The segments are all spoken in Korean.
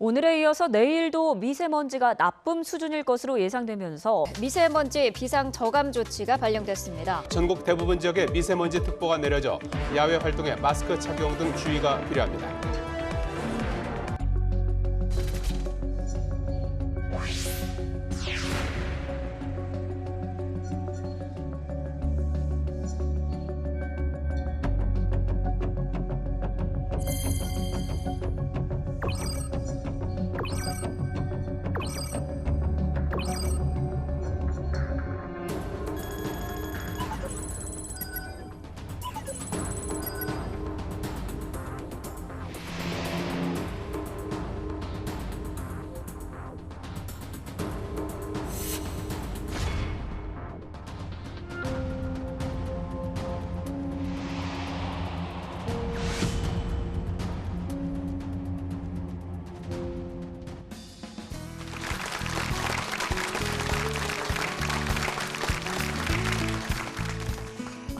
오늘에 이어서 내일도 미세먼지가 나쁨 수준일 것으로 예상되면서 미세먼지 비상 저감 조치가 발령됐습니다. 전국 대부분 지역에 미세먼지 특보가 내려져 야외 활동에 마스크 착용 등 주의가 필요합니다.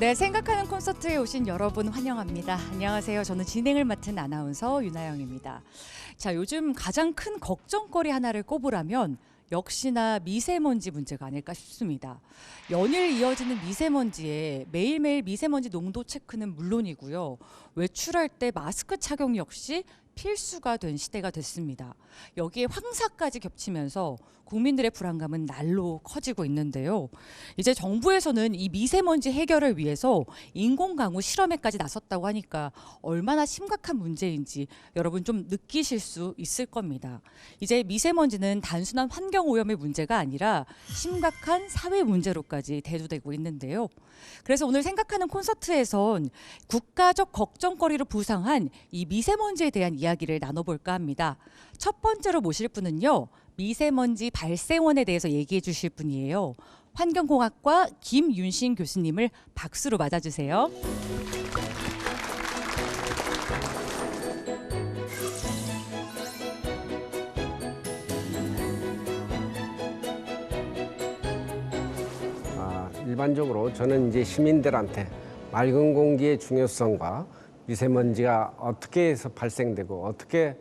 네, 생각하는 콘서트에 오신 여러분 환영합니다. 안녕하세요. 저는 진행을 맡은 아나운서 윤아영입니다. 자, 요즘 가장 큰 걱정거리 하나를 꼽으라면 역시나 미세먼지 문제가 아닐까 싶습니다. 연일 이어지는 미세먼지에 매일매일 미세먼지 농도 체크는 물론이고요. 외출할 때 마스크 착용 역시 필수가 된 시대가 됐습니다. 여기에 황사까지 겹치면서 국민들의 불안감은 날로 커지고 있는데요. 이제 정부에서는 이 미세먼지 해결을 위해서 인공강우 실험에까지 나섰다고 하니까 얼마나 심각한 문제인지 여러분 좀 느끼실 수 있을 겁니다. 이제 미세먼지는 단순한 환경오염의 문제가 아니라 심각한 사회 문제로까지 대두되고 있는데요. 그래서 오늘 생각하는 콘서트에선 국가적 걱정거리로 부상한 이 미세먼지에 대한 이야기를 나눠볼까 합니다. 첫 번째로 모실 분은요. 미세먼지 발생원에 대해서 얘기해 주실 분이에요. 환경공학과 김윤신 교수님을 박수로 맞아주세요. 일반적으로 저는 이제 시민들한테 맑은 공기의 중요성과 미세먼지가 어떻게 해서 발생되고 어떻게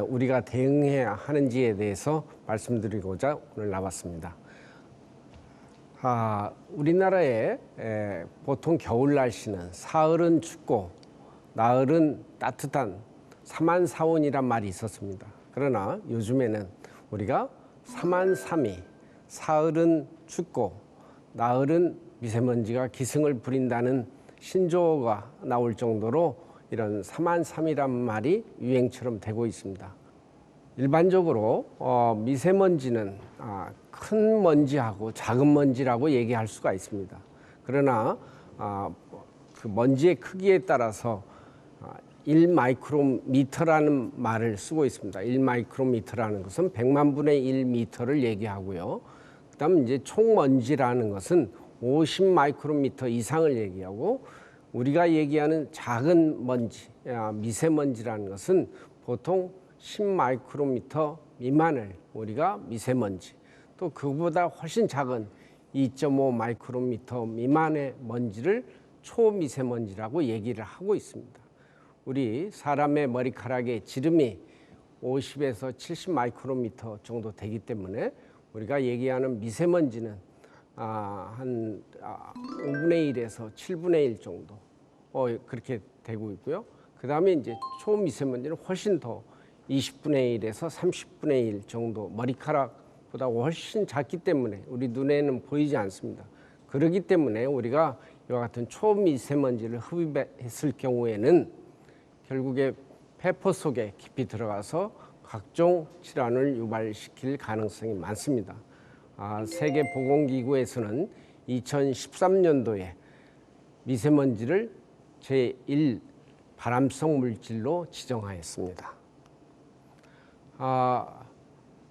우리가 대응해야 하는지에 대해서 말씀드리고자 오늘 나왔습니다. 우리나라의 보통 겨울 날씨는 사흘은 춥고 나흘은 따뜻한 사만사온이란 말이 있었습니다. 그러나 요즘에는 우리가 사만삼이 사흘은 춥고 나흘은 미세먼지가 기승을 부린다는 신조어가 나올 정도로 이런 사만삼이란 말이 유행처럼 되고 있습니다. 일반적으로 미세먼지는 큰 먼지하고 작은 먼지라고 얘기할 수가 있습니다. 그러나 그 먼지의 크기에 따라서 1마이크로미터라는 말을 쓰고 있습니다. 1마이크로미터라는 것은 100만 분의 1미터를 얘기하고요. 그다음 이제 총먼지라는 것은 50마이크로미터 이상을 얘기하고 우리가 얘기하는 작은 먼지, 미세먼지라는 것은 보통 10마이크로미터 미만을 우리가 미세먼지, 또 그보다 훨씬 작은 2.5 마이크로미터 미만의 먼지를 초미세먼지라고 얘기를 하고 있습니다. 우리 사람의 머리카락에 지름이 50에서 70 마이크로미터 정도 되기 때문에 우리가 얘기하는 미세먼지는 한 5분의 1에서 7분의 1 정도 그렇게 되고 있고요. 그 다음에 이제 초미세먼지는 훨씬 더 20분의 1에서 30분의 1 정도 머리카락보다 훨씬 작기 때문에 우리 눈에는 보이지 않습니다. 그렇기 때문에 우리가 이와 같은 초미세먼지를 흡입했을 경우에는 결국에 폐포 속에 깊이 들어가서 각종 질환을 유발시킬 가능성이 많습니다. 세계보건기구에서는 2013년도에 미세먼지를 제1 발암성 물질로 지정하였습니다.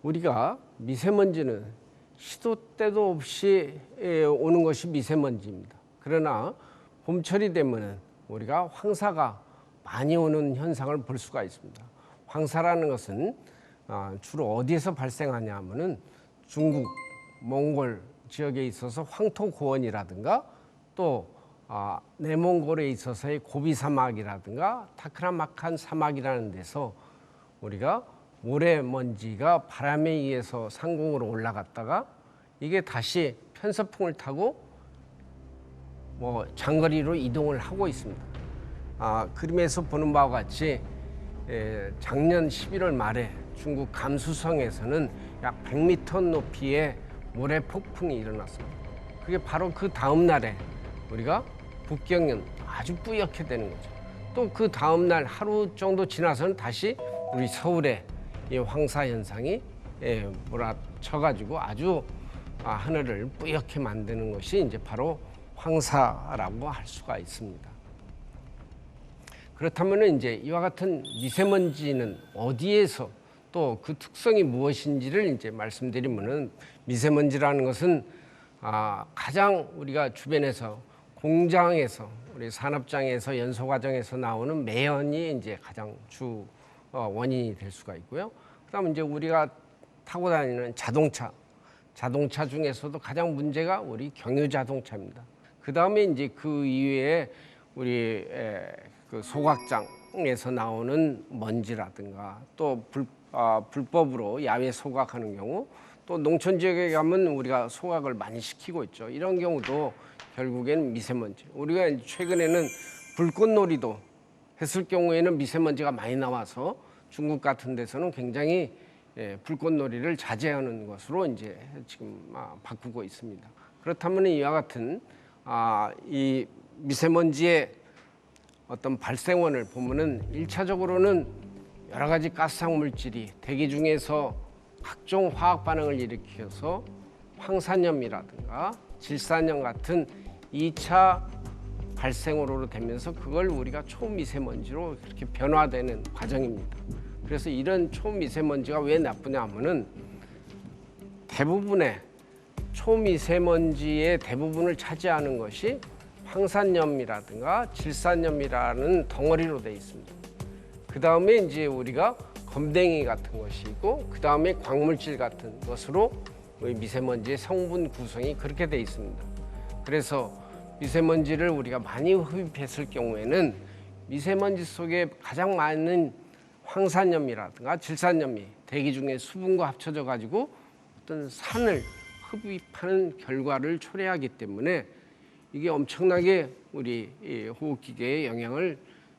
우리가 미세먼지는 시도 때도 없이 오는 것이 미세먼지입니다. 그러나 봄철이 되면 우리가 황사가 많이 오는 현상을 볼 수가 있습니다. 황사라는 것은 주로 어디에서 발생하냐 하면은 중국, 몽골 지역에 있어서 황토고원이라든가 또 내몽골에 있어서의 고비 사막이라든가 타크라마칸 사막이라는 데서 우리가 모래먼지가 바람에 의해서 상공으로 올라갔다가 이게 다시 편서풍을 타고 장거리로 이동을 하고 있습니다. 그림에서 보는 바와 같이 작년 11월 말에 중국 감수성에서는 약 100m 높이의 모래 폭풍이 일어났습니다. 그게 바로 그 다음 날에 우리가 북경은 아주 뿌옇게 되는 거죠. 또 그 다음 날 하루 정도 지나서는 다시 우리 서울에 이 황사 현상이 몰아쳐가지고 아주 하늘을 뿌옇게 만드는 것이 이제 바로 황사라고 할 수가 있습니다. 그렇다면 이제 이와 같은 미세먼지는 어디에서 또 그 특성이 무엇인지를 이제 말씀드리면은, 미세먼지라는 것은 가장 우리가 주변에서 공장에서 우리 산업장에서 연소 과정에서 나오는 매연이 이제 가장 주 원인이 될 수가 있고요. 그다음 이제 우리가 타고 다니는 자동차 중에서도 가장 문제가 우리 경유 자동차입니다. 그다음에 이제 그 이외에 우리 그 소각장에서 나오는 먼지라든가 또 불법으로 야외 소각하는 경우, 또 농촌 지역에 가면 우리가 소각을 많이 시키고 있죠. 이런 경우도 결국엔 미세먼지. 우리가 최근에는 불꽃놀이도 했을 경우에는 미세먼지가 많이 나와서 중국 같은 데서는 굉장히 불꽃놀이를 자제하는 것으로 이제 지금 바꾸고 있습니다. 그렇다면 이와 같은 이 미세먼지의 어떤 발생원을 보면은 1차적으로는 여러 가지 가스상 물질이 대기 중에서 각종 화학 반응을 일으켜서 황산염이라든가 질산염 같은 2차 발생으로 되면서 그걸 우리가 초미세먼지로 그렇게 변화되는 과정입니다. 그래서 이런 초미세먼지가 왜 나쁘냐 하면은 대부분의 초미세먼지의 대부분을 차지하는 것이 황산염이라든가 질산염이라는 덩어리로 되어 있습니다. 그 다음에 이제 우리가 검댕이 같은 것이 있고, 그 다음에 광물질 같은 것으로 미세먼지의 성분 구성이 그렇게 되어 있습니다. 그래서 미세먼지를 우리가 많이 흡입했을 경우에는 미세먼지 속에 가장 많은 황산염이라든가 질산염이 대기 중에 수분과 합쳐져 가지고 어떤 산을 흡입하는 결과를 초래하기 때문에 이게 엄청나게 우리 호흡기계에 영향을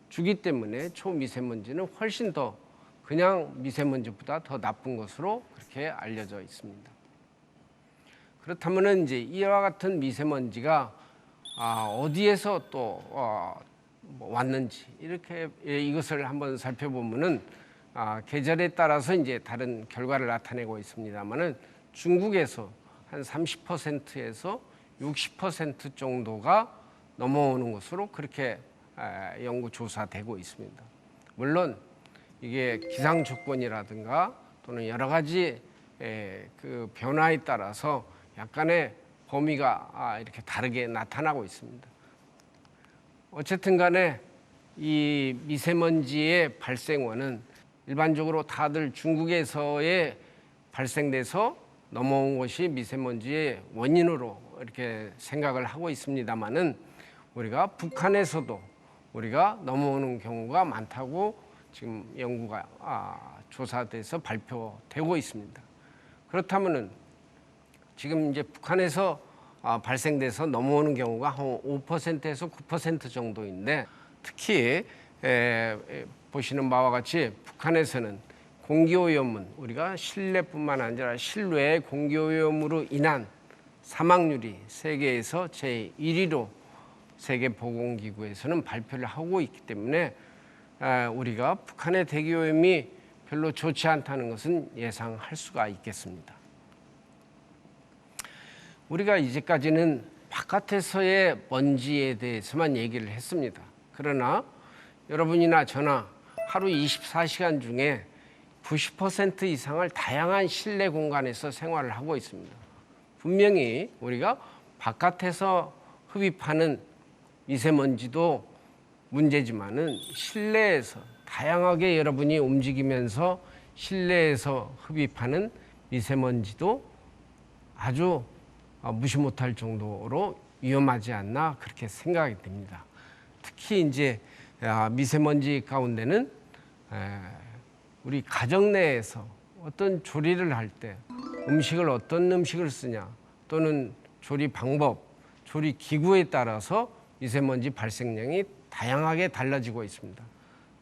주기 때문에 초미세먼지는 훨씬 더 그냥 미세먼지보다 더 나쁜 것으로 그렇게 알려져 있습니다. 그렇다면 이제 이와 같은 미세먼지가 어디에서 또 왔는지 이렇게 이것을 한번 살펴보면은 계절에 따라서 이제 다른 결과를 나타내고 있습니다만은 중국에서 한 30%에서 60% 정도가 넘어오는 것으로 그렇게 연구 조사되고 있습니다. 물론 이게 기상 조건이라든가 또는 여러 가지 그 변화에 따라서 약간의 범위가 이렇게 다르게 나타나고 있습니다. 어쨌든 간에 이 미세먼지의 발생원은 일반적으로 다들 중국에서의 발생돼서 넘어온 것이 미세먼지의 원인으로 이렇게 생각을 하고 있습니다만은 우리가 북한에서도 우리가 넘어오는 경우가 많다고 지금 연구가 조사돼서 발표되고 있습니다. 그렇다면은 지금 이제 북한에서 발생돼서 넘어오는 경우가 한 5%에서 9% 정도인데, 특히 보시는 바와 같이 북한에서는 공기오염은 우리가 실내뿐만 아니라 실외의 공기오염으로 인한 사망률이 세계에서 제1위로 세계보건기구에서는 발표를 하고 있기 때문에 우리가 북한의 대기오염이 별로 좋지 않다는 것은 예상할 수가 있겠습니다. 우리가 이제까지는 바깥에서의 먼지에 대해서만 얘기를 했습니다. 그러나 여러분이나 저나 하루 24시간 중에 90% 이상을 다양한 실내 공간에서 생활을 하고 있습니다. 분명히 우리가 바깥에서 흡입하는 미세먼지도 문제지만은 실내에서 다양하게 여러분이 움직이면서 실내에서 흡입하는 미세먼지도 아주 무시 못할 정도로 위험하지 않나 그렇게 생각이 됩니다. 특히 이제 미세먼지 가운데는 우리 가정 내에서 어떤 조리를 할 때 어떤 음식을 쓰냐 또는 조리 방법, 조리 기구에 따라서 미세먼지 발생량이 다양하게 달라지고 있습니다.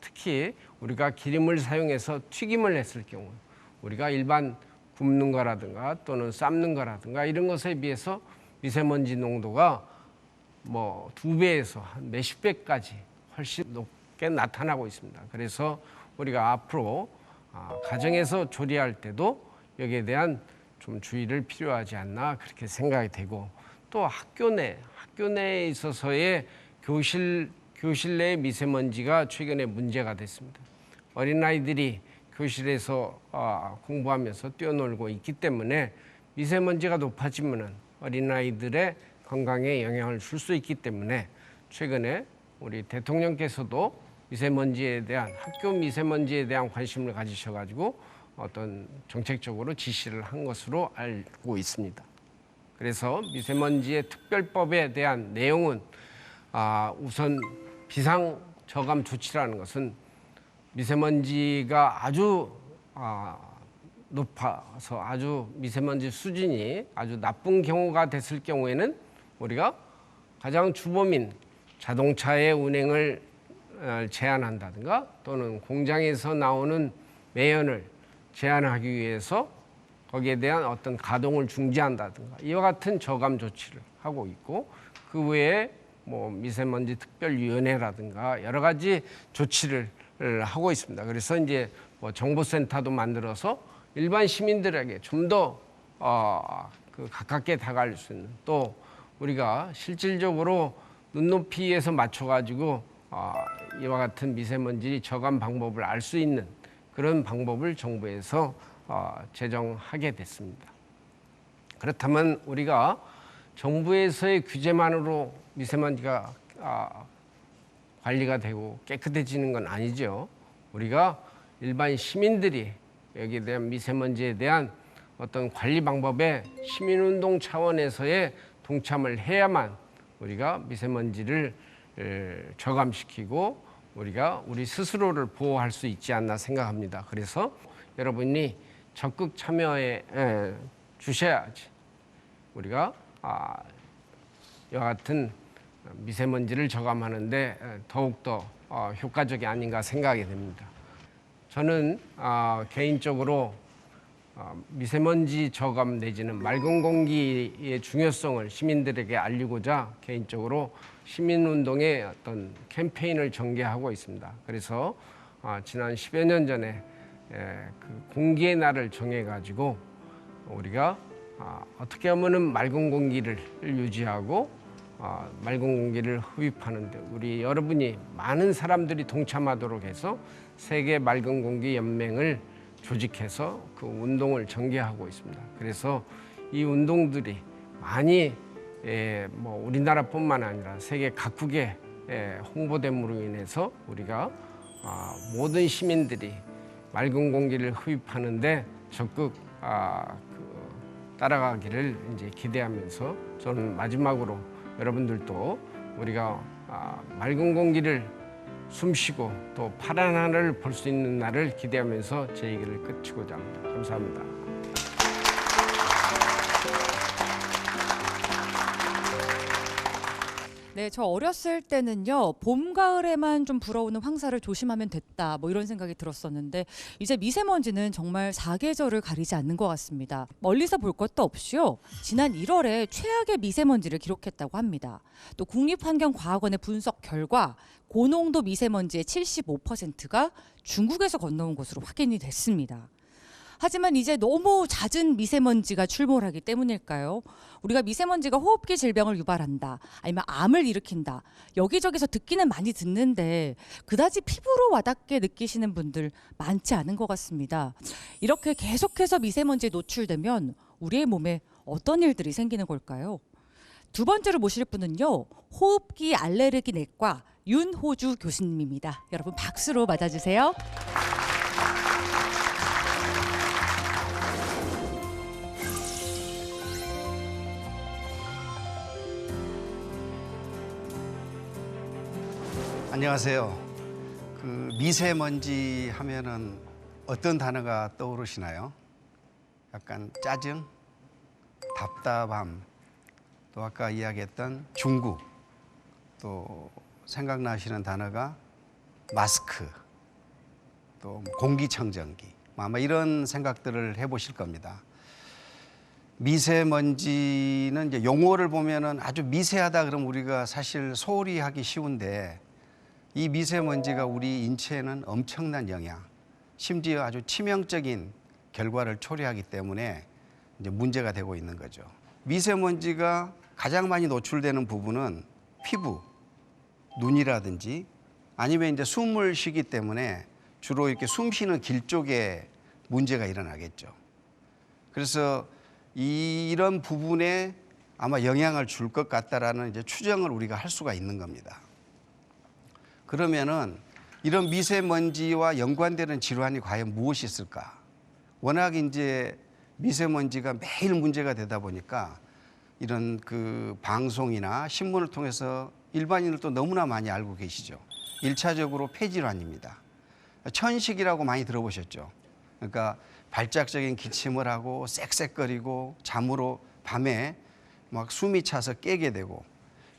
특히 우리가 기름을 사용해서 튀김을 했을 경우 우리가 일반 굽는 거라든가 또는 삶는 거라든가 이런 것에 비해서 미세먼지 농도가 뭐 2배에서 한 몇십 배까지 훨씬 높게 나타나고 있습니다. 그래서 우리가 앞으로 가정에서 조리할 때도 여기에 대한 좀 주의를 필요하지 않나 그렇게 생각이 되고, 또 학교 내에 있어서의 교실 내 미세먼지가 최근에 문제가 됐습니다. 어린아이들이 교실에서 공부하면서 뛰어놀고 있기 때문에 미세먼지가 높아지면 어린아이들의 건강에 영향을 줄 수 있기 때문에 최근에 우리 대통령께서도 학교 미세먼지에 대한 관심을 가지셔가지고 어떤 정책적으로 지시를 한 것으로 알고 있습니다. 그래서 미세먼지의 특별법에 대한 내용은 우선 비상 저감 조치라는 것은 미세먼지가 아주 높아서 아주 미세먼지 수준이 아주 나쁜 경우가 됐을 경우에는 우리가 가장 주범인 자동차의 운행을 제한한다든가 또는 공장에서 나오는 매연을 제한하기 위해서 거기에 대한 어떤 가동을 중지한다든가 이와 같은 저감 조치를 하고 있고, 그 외에 뭐 미세먼지 특별위원회라든가 여러 가지 조치를 하고 있습니다. 그래서 이제 뭐 정보센터도 만들어서 일반 시민들에게 좀 더 가깝게 다가갈 수 있는, 또 우리가 실질적으로 눈높이에서 맞춰가지고 이와 같은 미세먼지 저감 방법을 알 수 있는 그런 방법을 정부에서 제정하게 됐습니다. 그렇다면 우리가 정부에서의 규제만으로 미세먼지가 관리가 되고 깨끗해지는 건 아니죠. 우리가 일반 시민들이 여기에 대한 미세먼지에 대한 어떤 관리 방법에 시민운동 차원에서의 동참을 해야만 우리가 미세먼지를 저감시키고 우리가 우리 스스로를 보호할 수 있지 않나 생각합니다. 그래서 여러분이 적극 참여해 주셔야지 우리가 이와 같은 미세먼지를 저감하는데 더욱더 효과적이 아닌가 생각이 됩니다. 저는 개인적으로 미세먼지 저감 내지는 맑은 공기의 중요성을 시민들에게 알리고자 개인적으로 시민운동의 어떤 캠페인을 전개하고 있습니다. 그래서 지난 10여 년 전에 그 공기의 날을 정해가지고 우리가 어떻게 하면은 맑은 공기를 유지하고 맑은 공기를 흡입하는데 우리 여러분이 많은 사람들이 동참하도록 해서 세계 맑은 공기 연맹을 조직해서 그 운동을 전개하고 있습니다. 그래서 이 운동들이 많이 뭐 우리나라뿐만 아니라 세계 각국의 홍보됨으로 인해서 우리가 모든 시민들이 맑은 공기를 흡입하는데 적극 따라가기를 이제 기대하면서 저는 마지막으로 여러분들도 우리가 맑은 공기를 숨쉬고 또 파란 하늘을 볼 수 있는 날을 기대하면서 제 얘기를 끝이고자 합니다. 감사합니다. 네, 저 어렸을 때는요, 봄, 가을에만 좀 불어오는 황사를 조심하면 됐다, 뭐 이런 생각이 들었었는데, 이제 미세먼지는 정말 사계절을 가리지 않는 것 같습니다. 멀리서 볼 것도 없이요, 지난 1월에 최악의 미세먼지를 기록했다고 합니다. 또 국립환경과학원의 분석 결과 고농도 미세먼지의 75%가 중국에서 건너온 것으로 확인이 됐습니다. 하지만 이제 너무 잦은 미세먼지가 출몰하기 때문일까요? 우리가 미세먼지가 호흡기 질병을 유발한다, 아니면 암을 일으킨다, 여기저기서 듣기는 많이 듣는데 그다지 피부로 와닿게 느끼시는 분들 많지 않은 것 같습니다. 이렇게 계속해서 미세먼지에 노출되면 우리의 몸에 어떤 일들이 생기는 걸까요? 두 번째로 모실 분은요, 호흡기 알레르기 내과 윤호주 교수님입니다. 여러분 박수로 맞아주세요. 안녕하세요. 미세먼지 하면은 어떤 단어가 떠오르시나요? 약간 짜증, 답답함, 또 아까 이야기했던 중국, 또 생각나시는 단어가 마스크, 또 공기청정기, 아마 이런 생각들을 해보실 겁니다. 미세먼지는 이제 용어를 보면은 아주 미세하다 그러면 우리가 사실 소홀히 하기 쉬운데 이 미세먼지가 우리 인체에는 엄청난 영향, 심지어 아주 치명적인 결과를 초래하기 때문에 이제 문제가 되고 있는 거죠. 미세먼지가 가장 많이 노출되는 부분은 피부, 눈이라든지 아니면 이제 숨을 쉬기 때문에 주로 이렇게 숨 쉬는 길 쪽에 문제가 일어나겠죠. 그래서 이런 부분에 아마 영향을 줄 것 같다라는 이제 추정을 우리가 할 수가 있는 겁니다. 그러면은 이런 미세먼지와 연관되는 질환이 과연 무엇이 있을까? 워낙 이제 미세먼지가 매일 문제가 되다 보니까 이런 그 방송이나 신문을 통해서 일반인들도 너무나 많이 알고 계시죠. 1차적으로 폐질환입니다. 천식이라고 많이 들어보셨죠. 그러니까 발작적인 기침을 하고 쌕쌕거리고 잠으로 밤에 막 숨이 차서 깨게 되고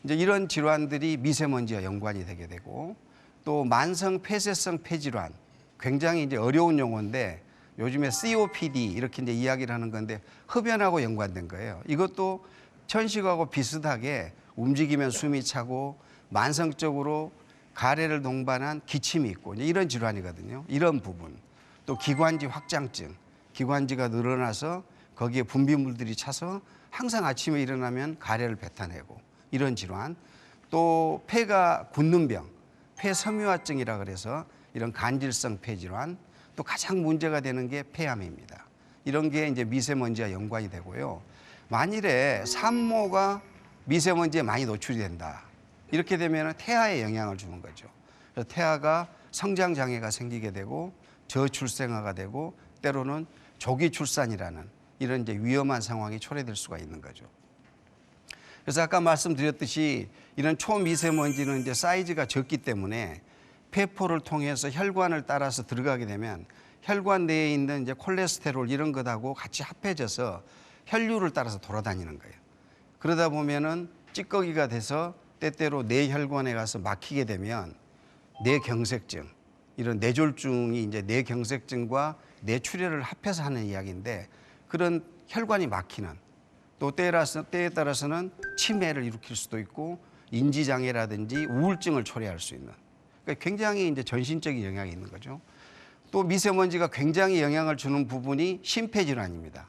이제 이런 질환들이 미세먼지와 연관이 되게 되고 또 만성 폐쇄성 폐질환 굉장히 이제 어려운 용어인데 요즘에 COPD 이렇게 이제 이야기를 하는 건데 흡연하고 연관된 거예요. 이것도 천식하고 비슷하게 움직이면 숨이 차고 만성적으로 가래를 동반한 기침이 있고 이제 이런 질환이거든요. 이런 부분. 또 기관지 확장증, 기관지가 늘어나서 거기에 분비물들이 차서 항상 아침에 일어나면 가래를 뱉어내고 이런 질환. 또 폐가 굳는 병, 폐섬유화증이라 그래서 이런 간질성 폐질환. 또 가장 문제가 되는 게 폐암입니다. 이런 게 이제 미세먼지와 연관이 되고요. 만일에 산모가 미세먼지에 많이 노출이 된다. 이렇게 되면 태아에 영향을 주는 거죠. 그래서 태아가 성장 장애가 생기게 되고 저출생아가 되고 때로는 조기 출산이라는 이런 이제 위험한 상황이 초래될 수가 있는 거죠. 그래서 아까 말씀드렸듯이 이런 초미세먼지는 이제 사이즈가 적기 때문에 폐포를 통해서 혈관을 따라서 들어가게 되면 혈관 내에 있는 이제 콜레스테롤 이런 것하고 같이 합해져서 혈류를 따라서 돌아다니는 거예요. 그러다 보면은 찌꺼기가 돼서 때때로 뇌혈관에 가서 막히게 되면 뇌경색증, 이런 뇌졸중이 이제 뇌경색증과 뇌출혈을 합해서 하는 이야기인데 그런 혈관이 막히는 또 때에 따라서는 치매를 일으킬 수도 있고 인지장애라든지 우울증을 초래할 수 있는 그러니까 굉장히 이제 전신적인 영향이 있는 거죠. 또 미세먼지가 굉장히 영향을 주는 부분이 심폐질환입니다.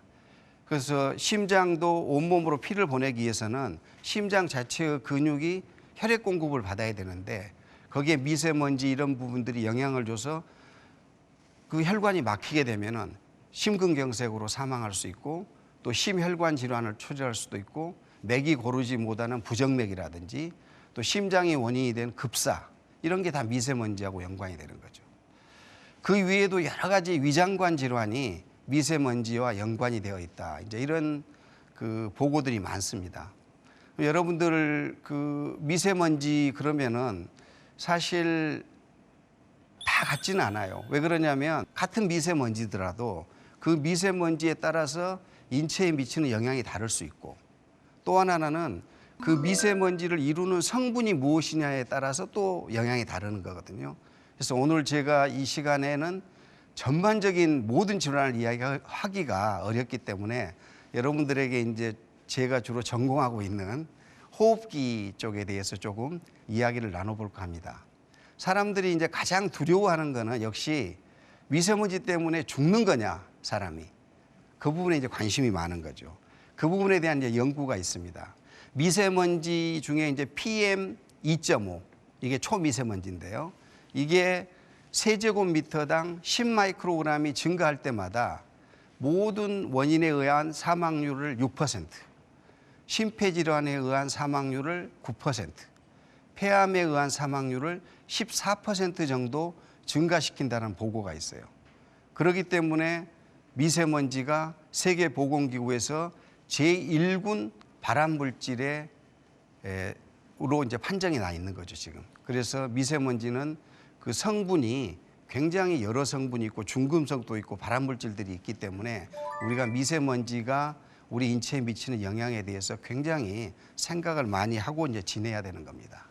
그래서 심장도 온몸으로 피를 보내기 위해서는 심장 자체의 근육이 혈액 공급을 받아야 되는데 거기에 미세먼지 이런 부분들이 영향을 줘서 그 혈관이 막히게 되면은 심근경색으로 사망할 수 있고 또 심혈관 질환을 초래할 수도 있고 맥이 고르지 못하는 부정맥이라든지 또 심장이 원인이 된 급사 이런 게 다 미세먼지하고 연관이 되는 거죠. 그 위에도 여러 가지 위장관 질환이 미세먼지와 연관이 되어 있다. 이제 이런 그 보고들이 많습니다. 여러분들 그 미세먼지 그러면은 사실 다 같지는 않아요. 왜 그러냐면 같은 미세먼지더라도 그 미세먼지에 따라서 인체에 미치는 영향이 다를 수 있고 또 하나는 그 미세먼지를 이루는 성분이 무엇이냐에 따라서 또 영향이 다르는 거거든요. 그래서 오늘 제가 이 시간에는 전반적인 모든 질환을 이야기하기가 어렵기 때문에 여러분들에게 이제 제가 주로 전공하고 있는 호흡기 쪽에 대해서 조금 이야기를 나눠볼까 합니다. 사람들이 이제 가장 두려워하는 거는 역시 미세먼지 때문에 죽는 거냐, 사람이. 그 부분에 이제 관심이 많은 거죠. 그 부분에 대한 이제 연구가 있습니다. 미세먼지 중에 이제 PM2.5, 이게 초미세먼지인데요. 이게 세제곱미터당 10마이크로그램이 증가할 때마다 모든 원인에 의한 사망률을 6%, 심폐질환에 의한 사망률을 9%, 폐암에 의한 사망률을 14% 정도 증가시킨다는 보고가 있어요. 그렇기 때문에 미세먼지가 세계보건기구에서 제1군 발암물질에 으로 이제 판정이 나 있는 거죠, 지금. 그래서 미세먼지는 그 성분이 굉장히 여러 성분이 있고 중금속도 있고 발암물질들이 있기 때문에 우리가 미세먼지가 우리 인체에 미치는 영향에 대해서 굉장히 생각을 많이 하고 이제 지내야 되는 겁니다.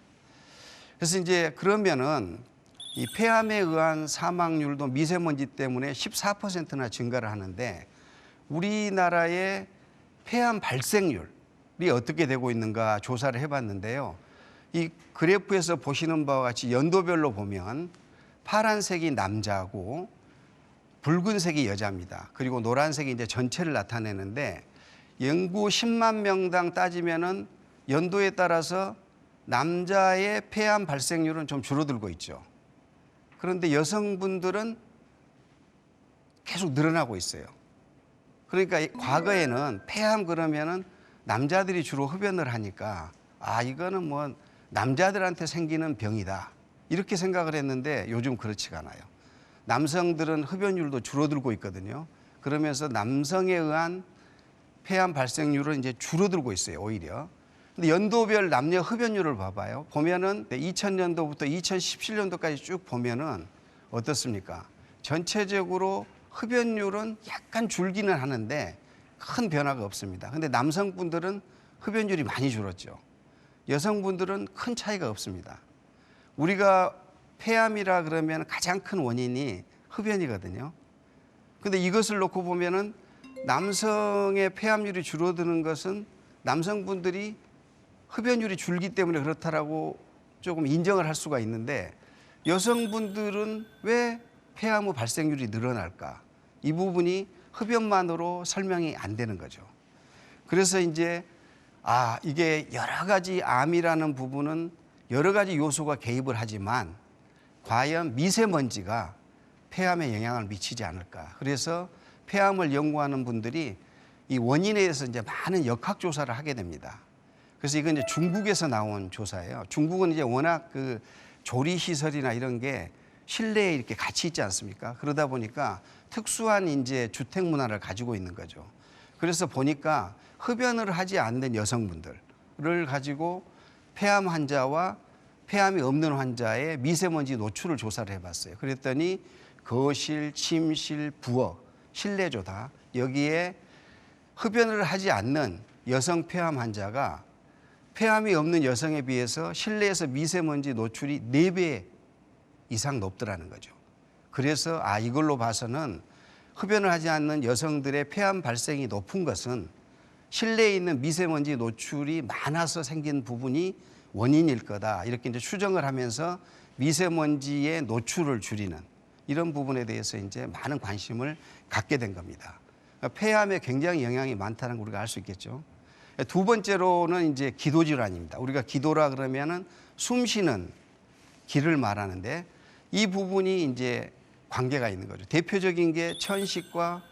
그래서 이제 그러면은 이 폐암에 의한 사망률도 미세먼지 때문에 14%나 증가를 하는데 우리나라의 폐암 발생률이 어떻게 되고 있는가 조사를 해봤는데요. 이 그래프에서 보시는 바와 같이 연도별로 보면 파란색이 남자고 붉은색이 여자입니다. 그리고 노란색이 이제 전체를 나타내는데 인구 10만 명당 따지면은 연도에 따라서 남자의 폐암 발생률은 좀 줄어들고 있죠. 그런데 여성분들은 계속 늘어나고 있어요. 그러니까 과거에는 폐암 그러면은 남자들이 주로 흡연을 하니까 아 이거는 뭐 남자들한테 생기는 병이다 이렇게 생각을 했는데 요즘 그렇지가 않아요. 남성들은 흡연율도 줄어들고 있거든요. 그러면서 남성에 의한 폐암 발생률은 이제 줄어들고 있어요, 오히려. 근데 연도별 남녀 흡연율을 봐봐요. 보면은 2000년도부터 2017년도까지 쭉 보면은 어떻습니까? 전체적으로 흡연율은 약간 줄기는 하는데 큰 변화가 없습니다. 근데 남성분들은 흡연율이 많이 줄었죠. 여성분들은 큰 차이가 없습니다. 우리가 폐암이라 그러면 가장 큰 원인이 흡연이거든요. 근데 이것을 놓고 보면은 남성의 폐암률이 줄어드는 것은 남성분들이 흡연율이 줄기 때문에 그렇다라고 조금 인정을 할 수가 있는데 여성분들은 왜 폐암 후 발생률이 늘어날까? 이 부분이 흡연만으로 설명이 안 되는 거죠. 그래서 이제 이게 여러 가지 암이라는 부분은 여러 가지 요소가 개입을 하지만 과연 미세먼지가 폐암에 영향을 미치지 않을까? 그래서 폐암을 연구하는 분들이 이 원인에 대해서 이제 많은 역학조사를 하게 됩니다. 그래서 이건 이제 중국에서 나온 조사예요. 중국은 이제 워낙 그 조리시설이나 이런 게 실내에 이렇게 같이 있지 않습니까? 그러다 보니까 특수한 이제 주택 문화를 가지고 있는 거죠. 그래서 보니까 흡연을 하지 않는 여성분들을 가지고 폐암 환자와 폐암이 없는 환자의 미세먼지 노출을 조사를 해봤어요. 그랬더니 거실, 침실, 부엌, 실내조다 여기에 흡연을 하지 않는 여성 폐암 환자가 폐암이 없는 여성에 비해서 실내에서 미세먼지 노출이 4배 이상 높더라는 거죠. 그래서 이걸로 봐서는 흡연을 하지 않는 여성들의 폐암 발생이 높은 것은 실내에 있는 미세먼지 노출이 많아서 생긴 부분이 원인일 거다. 이렇게 이제 추정을 하면서 미세먼지의 노출을 줄이는 이런 부분에 대해서 이제 많은 관심을 갖게 된 겁니다. 그러니까 폐암에 굉장히 영향이 많다는 걸 우리가 알 수 있겠죠. 두 번째로는 이제 기도 질환입니다. 우리가 기도라 그러면은 숨 쉬는 기를 말하는데 이 부분이 이제 관계가 있는 거죠. 대표적인 게 천식과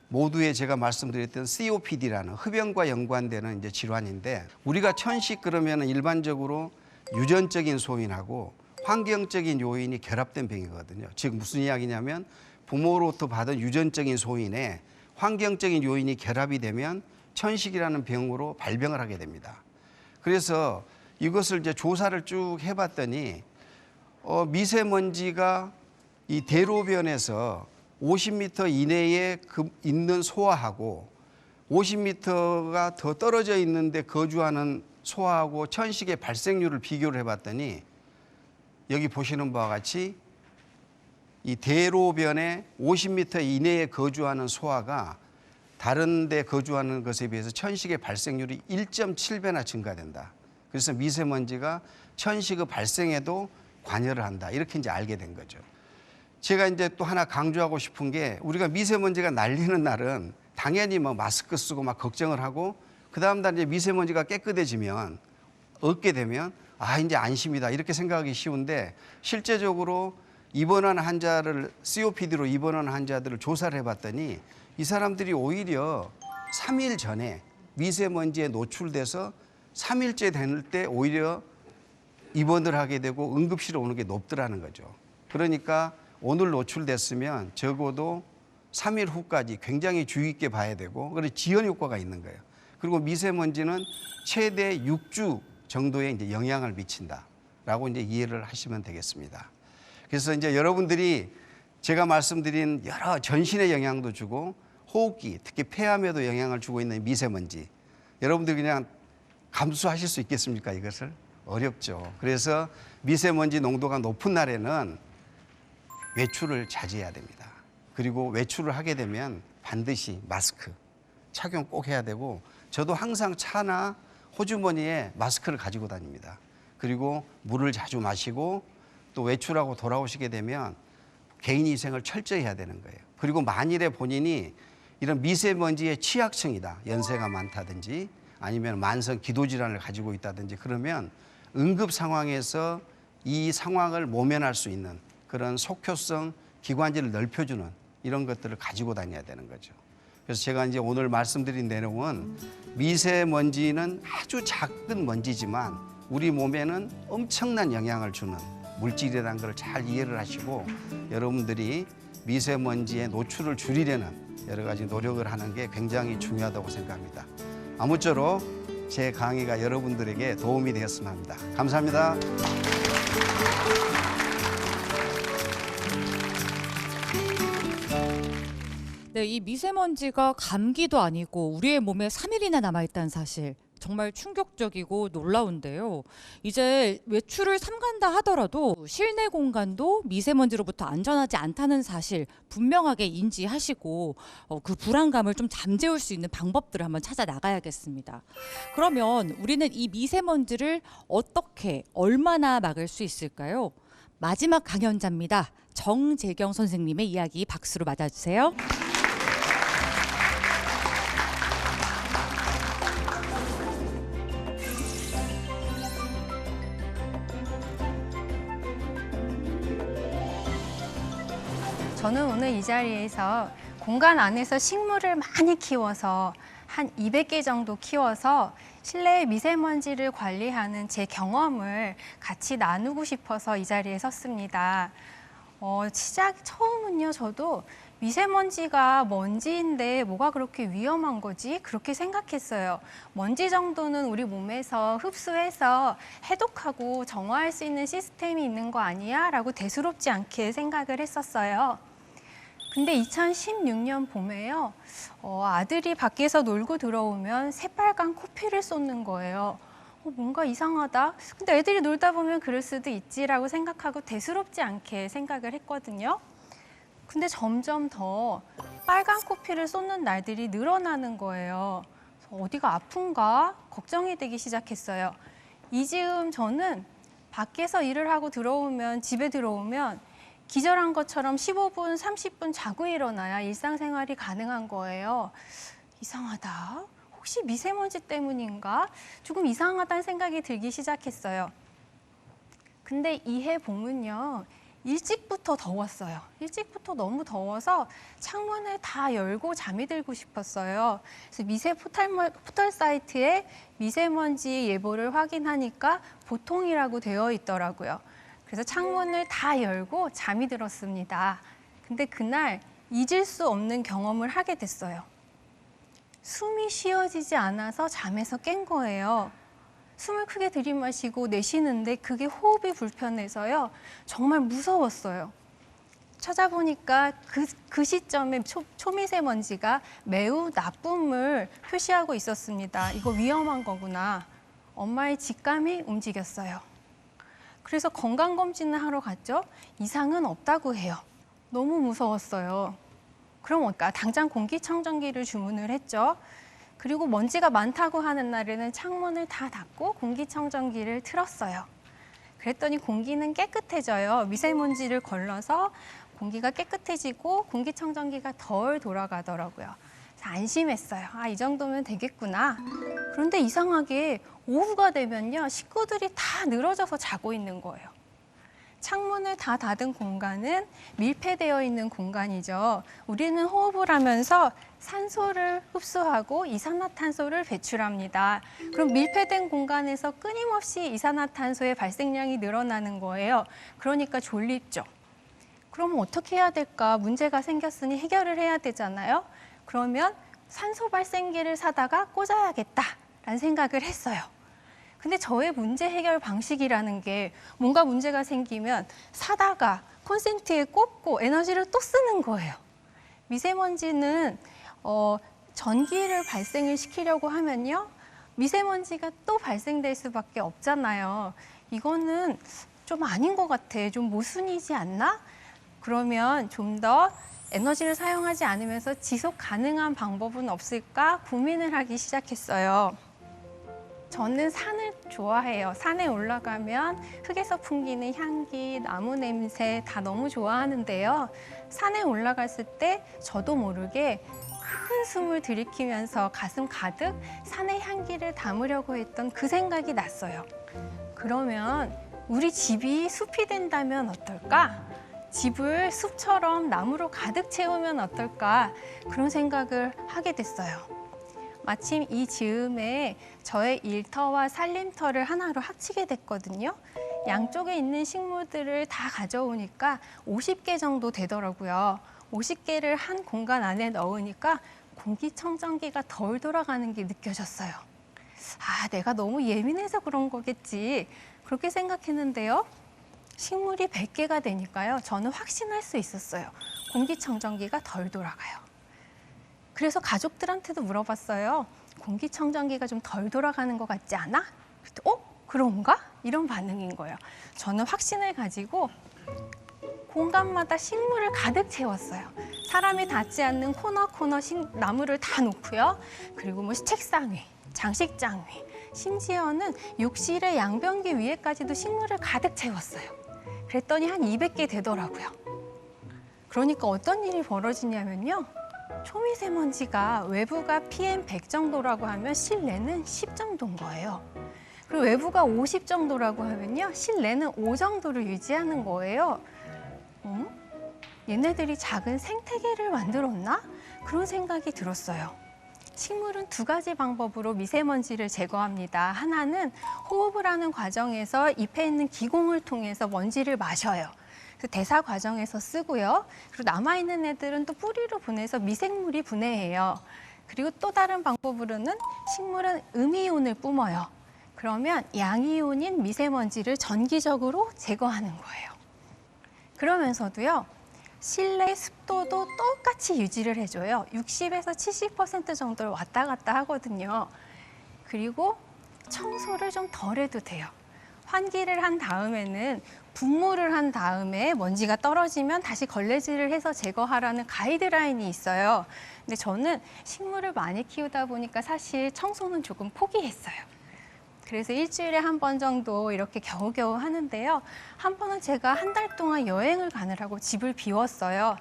모두의 제가 말씀드렸던 COPD라는 흡연과 연관되는 이제 질환인데 우리가 천식 그러면은 일반적으로 유전적인 소인하고 환경적인 요인이 결합된 병이거든요. 즉 무슨 이야기냐면 부모로부터 받은 유전적인 소인에 환경적인 요인이 결합이 되면 천식이라는 병으로 발병을 하게 됩니다. 그래서 이것을 이제 조사를 쭉 해봤더니 미세먼지가 이 대로변에서 50m 이내에 있는 소아하고 50m가 더 떨어져 있는데 거주하는 소아하고 천식의 발생률을 비교를 해봤더니 여기 보시는 바와 같이 이 대로변에 50m 이내에 거주하는 소아가 다른 데 거주하는 것에 비해서 천식의 발생률이 1.7배나 증가된다. 그래서 미세먼지가 천식의 발생에도 관여를 한다. 이렇게 이제 알게 된 거죠. 제가 이제 또 하나 강조하고 싶은 게 우리가 미세먼지가 날리는 날은 당연히 뭐 마스크 쓰고 막 걱정을 하고 그다음 날 이제 미세먼지가 깨끗해지면 얻게 되면 이제 안심이다. 이렇게 생각하기 쉬운데 실제적으로 입원한 환자를 COPD로 입원한 환자들을 조사를 해봤더니 이 사람들이 오히려 3일 전에 미세먼지에 노출돼서 3일째 될 때 오히려 입원을 하게 되고 응급실에 오는 게 높더라는 거죠. 그러니까 오늘 노출됐으면 적어도 3일 후까지 굉장히 주의 있게 봐야 되고 그래서 지연 효과가 있는 거예요. 그리고 미세먼지는 최대 6주 정도의 이제 영향을 미친다라고 이제 이해를 하시면 되겠습니다. 그래서 이제 여러분들이 제가 말씀드린 여러 전신에 영향도 주고 호흡기, 특히 폐암에도 영향을 주고 있는 미세먼지. 여러분들 그냥 감수하실 수 있겠습니까, 이것을? 어렵죠. 그래서 미세먼지 농도가 높은 날에는 외출을 자제해야 됩니다. 그리고 외출을 하게 되면 반드시 마스크 착용 꼭 해야 되고, 저도 항상 차나 호주머니에 마스크를 가지고 다닙니다. 그리고 물을 자주 마시고, 또 외출하고 돌아오시게 되면 개인위생을 철저히 해야 되는 거예요. 그리고 만일에 본인이 이런 미세먼지의 취약층이다, 연세가 많다든지 아니면 만성 기도질환을 가지고 있다든지, 그러면 응급 상황에서 이 상황을 모면할 수 있는 그런 속효성 기관지를 넓혀주는 이런 것들을 가지고 다녀야 되는 거죠. 그래서 제가 이제 오늘 말씀드린 내용은 미세먼지는 아주 작은 먼지지만 우리 몸에는 엄청난 영향을 주는 물질이라는 걸 잘 이해를 하시고, 여러분들이 미세먼지의 노출을 줄이려는 여러 가지 노력을 하는 게 굉장히 중요하다고 생각합니다. 아무쪼록 제 강의가 여러분들에게 도움이 되었으면 합니다. 감사합니다. 네, 이 미세먼지가 감기도 아니고 우리의 몸에 3일이나 남아있다는 사실 정말 충격적이고 놀라운데요. 이제 외출을 삼간다 하더라도 실내 공간도 미세먼지로부터 안전하지 않다는 사실 분명하게 인지하시고 그 불안감을 좀 잠재울 수 있는 방법들을 한번 찾아 나가야겠습니다. 그러면 우리는 이 미세먼지를 어떻게 얼마나 막을 수 있을까요? 마지막 강연자입니다. 정재경 선생님의 이야기 박수로 맞아주세요. 저는 오늘 이 자리에서 공간 안에서 식물을 많이 키워서 한 200개 정도 키워서 실내 미세먼지를 관리하는 제 경험을 같이 나누고 싶어서 이 자리에 섰습니다. 처음은요, 저도 미세먼지가 먼지인데 뭐가 그렇게 위험한 거지? 그렇게 생각했어요. 먼지 정도는 우리 몸에서 흡수해서 해독하고 정화할 수 있는 시스템이 있는 거 아니야? 라고 대수롭지 않게 생각을 했었어요. 근데 2016년 봄에요, 아들이 밖에서 놀고 들어오면 새빨간 코피를 쏟는 거예요. 뭔가 이상하다. 근데 애들이 놀다 보면 그럴 수도 있지라고 생각하고 대수롭지 않게 생각을 했거든요. 근데 점점 더 빨간 코피를 쏟는 날들이 늘어나는 거예요. 어디가 아픈가 걱정이 되기 시작했어요. 이 즈음 저는 밖에서 일을 하고 집에 들어오면 기절한 것처럼 15분, 30분 자고 일어나야 일상생활이 가능한 거예요. 이상하다. 혹시 미세먼지 때문인가? 조금 이상하다는 생각이 들기 시작했어요. 근데 이해 봄은요, 일찍부터 더웠어요. 일찍부터 너무 더워서 창문을 다 열고 잠이 들고 싶었어요. 그래서 미세 포털 사이트에 미세먼지 예보를 확인하니까 보통이라고 되어 있더라고요. 그래서 창문을 다 열고 잠이 들었습니다. 근데 그날 잊을 수 없는 경험을 하게 됐어요. 숨이 쉬어지지 않아서 잠에서 깬 거예요. 숨을 크게 들이마시고 내쉬는데 그게 호흡이 불편해서요. 정말 무서웠어요. 찾아보니까 그 시점에 초미세먼지가 매우 나쁨을 표시하고 있었습니다. 이거 위험한 거구나. 엄마의 직감이 움직였어요. 그래서 건강검진을 하러 갔죠. 이상은 없다고 해요. 너무 무서웠어요. 그럼 어떨까? 당장 공기청정기를 주문을 했죠. 그리고 먼지가 많다고 하는 날에는 창문을 다 닫고 공기청정기를 틀었어요. 그랬더니 공기는 깨끗해져요. 미세먼지를 걸러서 공기가 깨끗해지고 공기청정기가 덜 돌아가더라고요. 안심했어요. 이 정도면 되겠구나. 그런데 이상하게 오후가 되면요, 식구들이 다 늘어져서 자고 있는 거예요. 창문을 다 닫은 공간은 밀폐되어 있는 공간이죠. 우리는 호흡을 하면서 산소를 흡수하고 이산화탄소를 배출합니다. 그럼 밀폐된 공간에서 끊임없이 이산화탄소의 발생량이 늘어나는 거예요. 그러니까 졸립죠. 그러면 어떻게 해야 될까? 문제가 생겼으니 해결을 해야 되잖아요. 그러면 산소 발생기를 사다가 꽂아야겠다라는 생각을 했어요. 근데 저의 문제 해결 방식이라는 게 뭔가 문제가 생기면 사다가 콘센트에 꽂고 에너지를 또 쓰는 거예요. 미세먼지는 전기를 발생을 시키려고 하면요. 미세먼지가 또 발생될 수밖에 없잖아요. 이거는 좀 아닌 것 같아. 좀 모순이지 않나? 그러면 좀 더 에너지를 사용하지 않으면서 지속 가능한 방법은 없을까 고민을 하기 시작했어요. 저는 산을 좋아해요. 산에 올라가면 흙에서 풍기는 향기, 나무 냄새 다 너무 좋아하는데요. 산에 올라갔을 때 저도 모르게 큰 숨을 들이키면서 가슴 가득 산의 향기를 담으려고 했던 그 생각이 났어요. 그러면 우리 집이 숲이 된다면 어떨까? 집을 숲처럼 나무로 가득 채우면 어떨까? 그런 생각을 하게 됐어요. 마침 이 즈음에 저의 일터와 살림터를 하나로 합치게 됐거든요. 양쪽에 있는 식물들을 다 가져오니까 50개 정도 되더라고요. 50개를 한 공간 안에 넣으니까 공기청정기가 덜 돌아가는 게 느껴졌어요. 아, 내가 너무 예민해서 그런 거겠지. 그렇게 생각했는데요. 식물이 100개가 되니까요. 저는 확신할 수 있었어요. 공기청정기가 덜 돌아가요. 그래서 가족들한테도 물어봤어요. 공기청정기가 좀 덜 돌아가는 것 같지 않아? 그런가? 이런 반응인 거예요. 저는 확신을 가지고 공간마다 식물을 가득 채웠어요. 사람이 닿지 않는 코너 나무를 다 놓고요. 그리고 뭐 책상 위, 장식장 위, 심지어는 욕실의 양변기 위에까지도 식물을 가득 채웠어요. 그랬더니 한 200개 되더라고요. 그러니까 어떤 일이 벌어지냐면요. 초미세먼지가 외부가 PM100 정도라고 하면 실내는 10 정도인 거예요. 그리고 외부가 50 정도라고 하면요. 실내는 5 정도를 유지하는 거예요. 얘네들이 작은 생태계를 만들었나? 그런 생각이 들었어요. 식물은 2가지 방법으로 미세먼지를 제거합니다. 하나는 호흡을 하는 과정에서 잎에 있는 기공을 통해서 먼지를 마셔요. 그 대사 과정에서 쓰고요. 그리고 남아있는 애들은 또 뿌리로 보내서 미생물이 분해해요. 그리고 또 다른 방법으로는 식물은 음이온을 뿜어요. 그러면 양이온인 미세먼지를 전기적으로 제거하는 거예요. 그러면서도요. 실내 습도도 똑같이 유지를 해줘요. 60에서 70% 정도를 왔다 갔다 하거든요. 그리고 청소를 좀 덜 해도 돼요. 환기를 한 다음에는 분무를 한 다음에 먼지가 떨어지면 다시 걸레질을 해서 제거하라는 가이드라인이 있어요. 근데 저는 식물을 많이 키우다 보니까 사실 청소는 조금 포기했어요. 그래서 일주일에 한 번 정도 이렇게 겨우겨우 하는데요. 한 번은 제가 한 달 동안 여행을 가느라고 집을 비웠어요.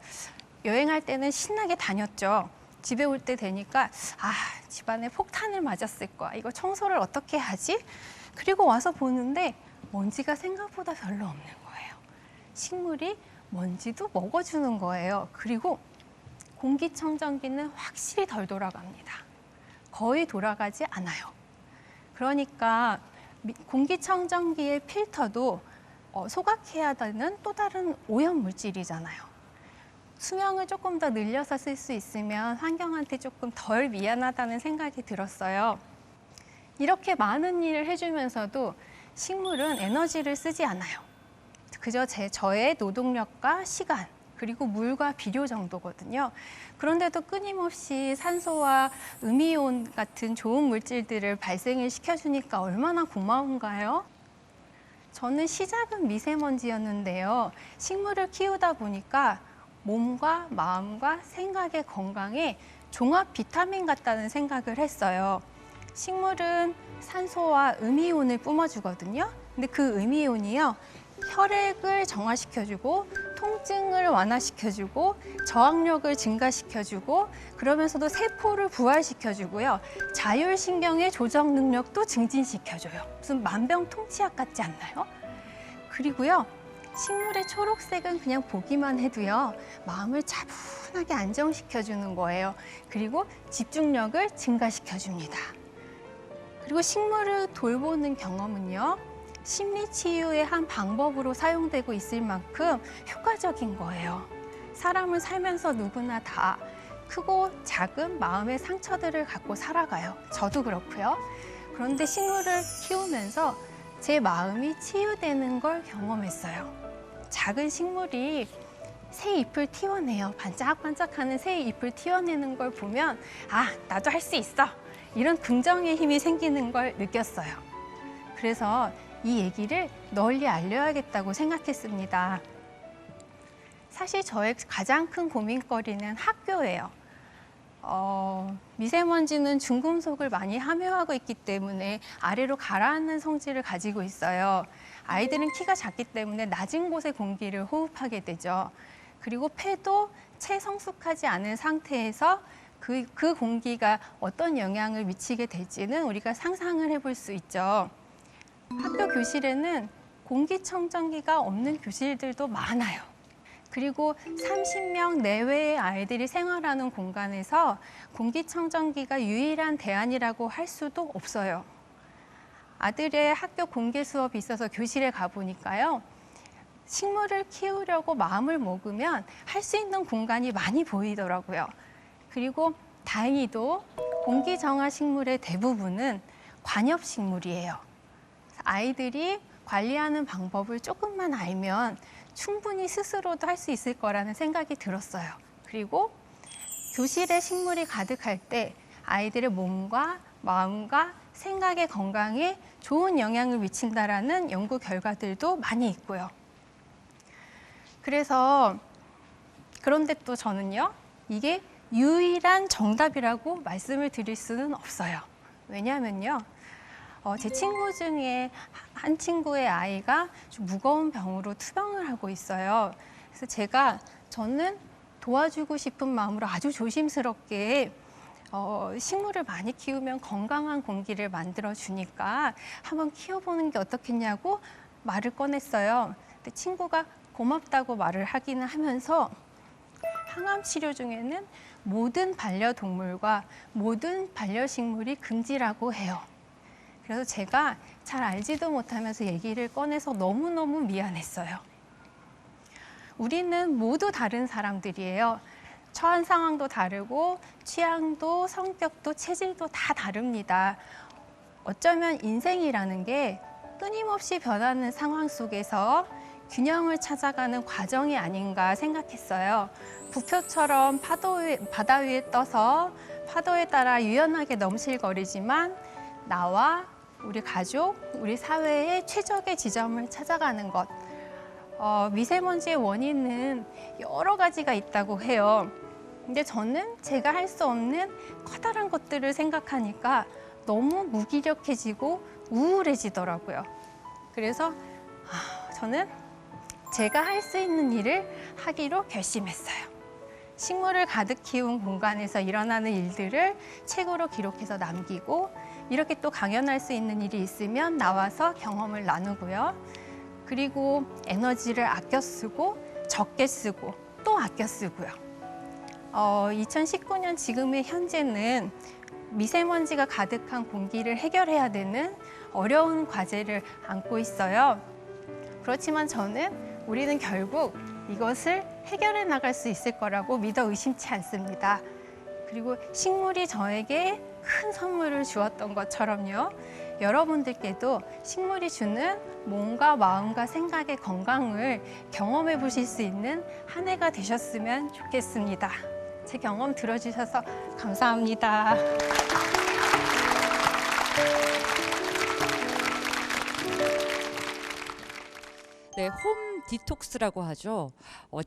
여행할 때는 신나게 다녔죠. 집에 올 때 되니까 집안에 폭탄을 맞았을 거야. 이거 청소를 어떻게 하지? 그리고 와서 보는데 먼지가 생각보다 별로 없는 거예요. 식물이 먼지도 먹어주는 거예요. 그리고 공기청정기는 확실히 덜 돌아갑니다. 거의 돌아가지 않아요. 그러니까 공기청정기의 필터도 소각해야 되는 또 다른 오염물질이잖아요. 수명을 조금 더 늘려서 쓸 수 있으면 환경한테 조금 덜 미안하다는 생각이 들었어요. 이렇게 많은 일을 해주면서도 식물은 에너지를 쓰지 않아요. 그저 저의 노동력과 시간, 그리고 물과 비료 정도거든요. 그런데도 끊임없이 산소와 음이온 같은 좋은 물질들을 발생을 시켜주니까 얼마나 고마운가요? 저는 시작은 미세먼지였는데요. 식물을 키우다 보니까 몸과 마음과 생각의 건강에 종합 비타민 같다는 생각을 했어요. 식물은 산소와 음이온을 뿜어주거든요. 근데 그 음이온이요. 혈액을 정화시켜주고 통증을 완화시켜주고 저항력을 증가시켜주고 그러면서도 세포를 부활시켜주고요. 자율신경의 조정 능력도 증진시켜줘요. 무슨 만병통치약 같지 않나요? 그리고요. 식물의 초록색은 그냥 보기만 해도요. 마음을 차분하게 안정시켜주는 거예요. 그리고 집중력을 증가시켜줍니다. 그리고 식물을 돌보는 경험은요. 심리치유의 한 방법으로 사용되고 있을 만큼 효과적인 거예요. 사람은 살면서 누구나 다 크고 작은 마음의 상처들을 갖고 살아가요. 저도 그렇고요. 그런데 식물을 키우면서 제 마음이 치유되는 걸 경험했어요. 작은 식물이 새 잎을 틔워내요. 반짝반짝하는 새 잎을 틔워내는 걸 보면 아, 나도 할 수 있어. 이런 긍정의 힘이 생기는 걸 느꼈어요. 그래서 이 얘기를 널리 알려야겠다고 생각했습니다. 사실 저의 가장 큰 고민거리는 학교예요. 미세먼지는 중금속을 많이 함유하고 있기 때문에 아래로 가라앉는 성질을 가지고 있어요. 아이들은 키가 작기 때문에 낮은 곳의 공기를 호흡하게 되죠. 그리고 폐도 채 성숙하지 않은 상태에서 그 공기가 어떤 영향을 미치게 될지는 우리가 상상을 해볼 수 있죠. 학교 교실에는 공기청정기가 없는 교실들도 많아요. 그리고 30명 내외의 아이들이 생활하는 공간에서 공기청정기가 유일한 대안이라고 할 수도 없어요. 아들의 학교 공개 수업이 있어서 교실에 가보니까요. 식물을 키우려고 마음을 먹으면 할 수 있는 공간이 많이 보이더라고요. 그리고 다행히도 공기정화 식물의 대부분은 관엽식물이에요. 아이들이 관리하는 방법을 조금만 알면 충분히 스스로도 할 수 있을 거라는 생각이 들었어요. 그리고 교실에 식물이 가득할 때 아이들의 몸과 마음과 생각의 건강에 좋은 영향을 미친다라는 연구 결과들도 많이 있고요. 그래서 그런데 또 저는요, 이게 유일한 정답이라고 말씀을 드릴 수는 없어요. 왜냐하면요, 제 친구 중에 한 친구의 아이가 좀 무거운 병으로 투병을 하고 있어요. 그래서 저는 도와주고 싶은 마음으로 아주 조심스럽게 식물을 많이 키우면 건강한 공기를 만들어 주니까 한번 키워보는 게 어떻겠냐고 말을 꺼냈어요. 근데 친구가 고맙다고 말을 하기는 하면서 항암 치료 중에는 모든 반려동물과 모든 반려식물이 금지라고 해요. 그래서 제가 잘 알지도 못하면서 얘기를 꺼내서 너무너무 미안했어요. 우리는 모두 다른 사람들이에요. 처한 상황도 다르고 취향도 성격도 체질도 다 다릅니다. 어쩌면 인생이라는 게 끊임없이 변하는 상황 속에서 균형을 찾아가는 과정이 아닌가 생각했어요. 부표처럼 바다 위에 떠서 파도에 따라 유연하게 넘실거리지만 나와 우리 가족, 우리 사회의 최적의 지점을 찾아가는 것. 미세먼지의 원인은 여러 가지가 있다고 해요. 근데 저는 제가 할 수 없는 커다란 것들을 생각하니까 너무 무기력해지고 우울해지더라고요. 그래서 저는 제가 할 수 있는 일을 하기로 결심했어요. 식물을 가득 키운 공간에서 일어나는 일들을 책으로 기록해서 남기고 이렇게 또 강연할 수 있는 일이 있으면 나와서 경험을 나누고요. 그리고 에너지를 아껴 쓰고 적게 쓰고 또 아껴 쓰고요. 2019년 지금의 현재는 미세먼지가 가득한 공기를 해결해야 되는 어려운 과제를 안고 있어요. 그렇지만 저는 우리는 결국 이것을 해결해 나갈 수 있을 거라고 믿어 의심치 않습니다. 그리고 식물이 저에게 큰 선물을 주었던 것처럼요. 여러분들께도 식물이 주는 몸과 마음과 생각의 건강을 경험해 보실 수 있는 한 해가 되셨으면 좋겠습니다. 제 경험 들어주셔서 감사합니다. 네, 홈 디톡스라고 하죠.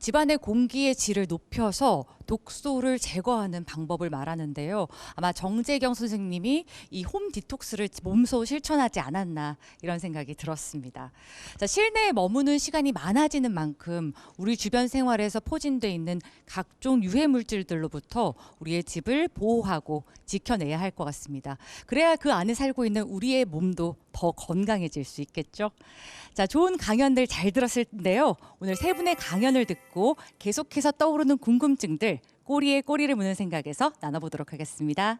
집안의 공기의 질을 높여서 독소를 제거하는 방법을 말하는데요. 아마 정재경 선생님이 이 홈 디톡스를 몸소 실천하지 않았나 이런 생각이 들었습니다. 자, 실내에 머무는 시간이 많아지는 만큼 우리 주변 생활에서 포진돼 있는 각종 유해 물질들로부터 우리의 집을 보호하고 지켜내야 할 것 같습니다. 그래야 그 안에 살고 있는 우리의 몸도 더 건강해질 수 있겠죠. 자, 좋은 강연들 잘 들었을 텐데요. 오늘 세 분의 강연을 듣고 계속해서 떠오르는 궁금증들 꼬리에 꼬리를 무는 생각에서 나눠보도록 하겠습니다.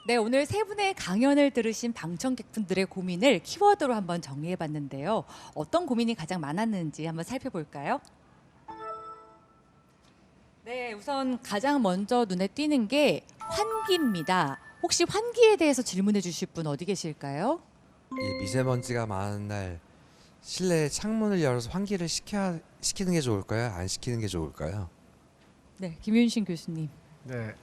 네, 오늘 세 분의 강연을 들으신 방청객분들의 고민을 키워드로 한번 정리해 봤는데요. 어떤 고민이 가장 많았는지 한번 살펴볼까요? 네, 우선 가장 먼저 눈에 띄는 게 환기입니다. 혹시 환기에 대해서 질문해 주실 분 어디 계실까요? 이 미세먼지가 많은 날 실내 창문을 열어서 환기를 시키는 게 좋을까요? 안 시키는 게 좋을까요? 네, 김윤신 교수님. 네,